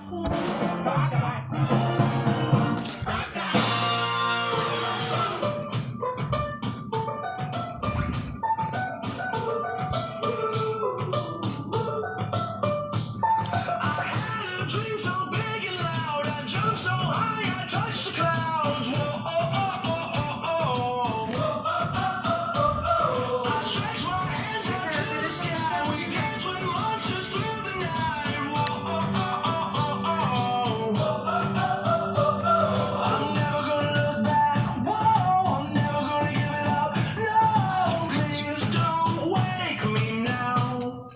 Dream so big and loud, I jump so high, I touch the clouds. Whoa, oh, oh, oh, oh, oh. I stretch my hands out to the sky. We dance with monsters through the night. Whoa, oh, oh, oh, oh, oh. I'm never gonna look back. Whoa, I'm never gonna give it up. No, please don't wake me now.